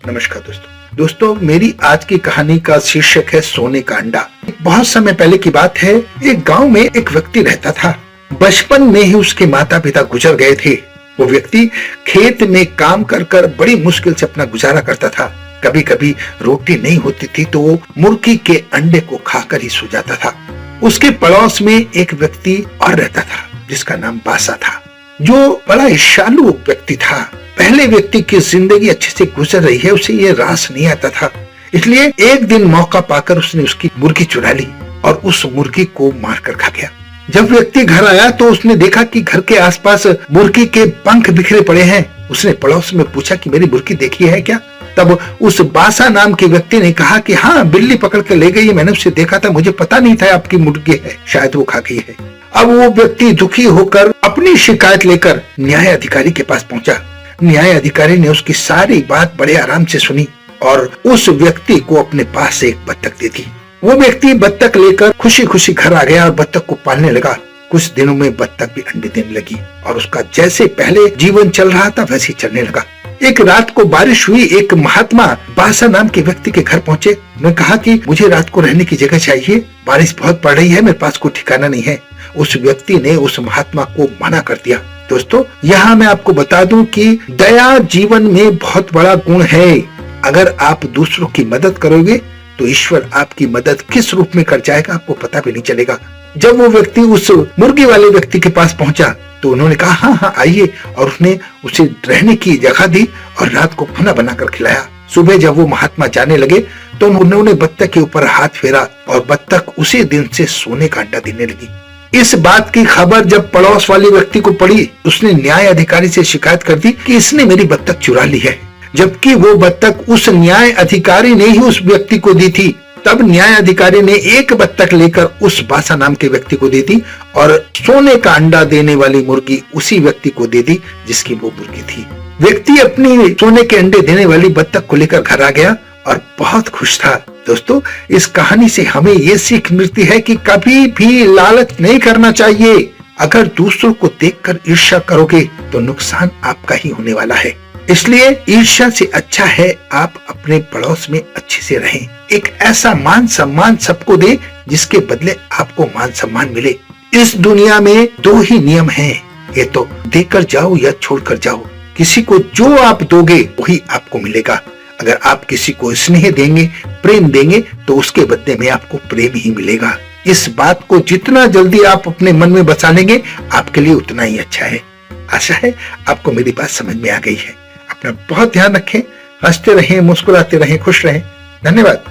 नमस्कार दोस्तों, मेरी आज की कहानी का शीर्षक है सोने का अंडा। बहुत समय पहले की बात है। एक गांव में एक व्यक्ति रहता था। बचपन में ही उसके माता पिता गुजर गए थे। वो व्यक्ति खेत में काम कर कर बड़ी मुश्किल से अपना गुजारा करता था। कभी कभी रोटी नहीं होती थी तो वो मुर्गी के अंडे को खाकर ही सो जाता था। उसके पड़ोस में एक व्यक्ति और रहता था जिसका नाम बासा था, जो बड़ा ईर्ष्यालु व्यक्ति था। पहले व्यक्ति की जिंदगी अच्छे से गुजर रही है, उसे ये रास नहीं आता था। इसलिए एक दिन मौका पाकर उसने उसकी मुर्गी चुरा ली और उस मुर्गी को मारकर खा गया। जब व्यक्ति घर आया तो उसने देखा कि घर के आसपास मुर्गी के पंख बिखरे पड़े हैं। उसने पड़ोस में पूछा कि मेरी मुर्गी देखी है क्या? तब उस बासा नाम के व्यक्ति ने कहा कि हाँ, बिल्ली पकड़ के ले गई, मैंने उसे देखा था, मुझे पता नहीं था आपकी मुर्गी है, शायद वो खा गई है। अब वो व्यक्ति दुखी होकर अपनी शिकायत लेकर न्याय अधिकारी के पास पहुंचा। न्याय अधिकारी ने उसकी सारी बात बड़े आराम से सुनी और उस व्यक्ति को अपने पास से एक बत्तख दे दी। वो व्यक्ति बत्तख लेकर खुशी खुशी घर आ गया और बत्तख को पालने लगा। कुछ दिनों में बत्तख भी अंडे देने लगी और उसका जैसे पहले जीवन चल रहा था वैसे ही चलने लगा। एक रात को बारिश हुई। एक महात्मा बासा नाम के व्यक्ति के घर पहुंचे। उन्होंने कहा कि मुझे रात को रहने की जगह चाहिए, बारिश बहुत पड़ रही है, मेरे पास कोई ठिकाना नहीं है। उस व्यक्ति ने उस महात्मा को मना कर दिया। दोस्तों, यहाँ मैं आपको बता दूं कि दया जीवन में बहुत बड़ा गुण है। अगर आप दूसरों की मदद करोगे तो ईश्वर आपकी मदद किस रूप में कर जाएगा आपको पता भी नहीं चलेगा। जब वो व्यक्ति उस मुर्गी वाले व्यक्ति के पास पहुंचा तो उन्होंने कहा हाँ आइए, और उसने उसे रहने की जगह दी और रात को खाना बनाकर खिलाया। सुबह जब वो महात्मा जाने लगे तो उन्होंने बत्तख के ऊपर हाथ फेरा और बत्तख उसी दिन से सोने का अंडा देने लगी। इस बात की खबर जब पड़ोस वाले व्यक्ति को पड़ी, उसने न्याय अधिकारी से शिकायत कर दी कि इसने मेरी बत्तख चुरा ली है, जबकि वो बत्तख उस न्याय अधिकारी ने ही उस व्यक्ति को दी थी। तब न्याय अधिकारी ने एक बत्तख लेकर उस बासा नाम के व्यक्ति को दे दी और सोने का अंडा देने वाली मुर्गी उसी व्यक्ति को दे दी जिसकी वो मुर्गी थी। व्यक्ति अपनी सोने के अंडे देने वाली बत्तख को लेकर घर आ गया और बहुत खुश था। दोस्तों, इस कहानी से हमें ये सीख मिलती है कि कभी भी लालच नहीं करना चाहिए। अगर दूसरों को देखकर ईर्ष्या करोगे तो नुकसान आपका ही होने वाला है। इसलिए ईर्ष्या से अच्छा है आप अपने पड़ोस में अच्छे से रहें। एक ऐसा मान सम्मान सबको दे जिसके बदले आपको मान सम्मान मिले। इस दुनिया में दो ही नियम हैं, ये तो देकर जाओ या छोड़कर जाओ। किसी को जो आप दोगे वही आपको मिलेगा। अगर आप किसी को स्नेह देंगे, प्रेम देंगे तो उसके बदले में आपको प्रेम ही मिलेगा। इस बात को जितना जल्दी आप अपने मन में बसा लेंगे आपके लिए उतना ही अच्छा है। आशा है आपको मेरी बात समझ में आ गई है। अपना बहुत ध्यान रखें, हंसते रहें, मुस्कुराते रहें, खुश रहें। धन्यवाद।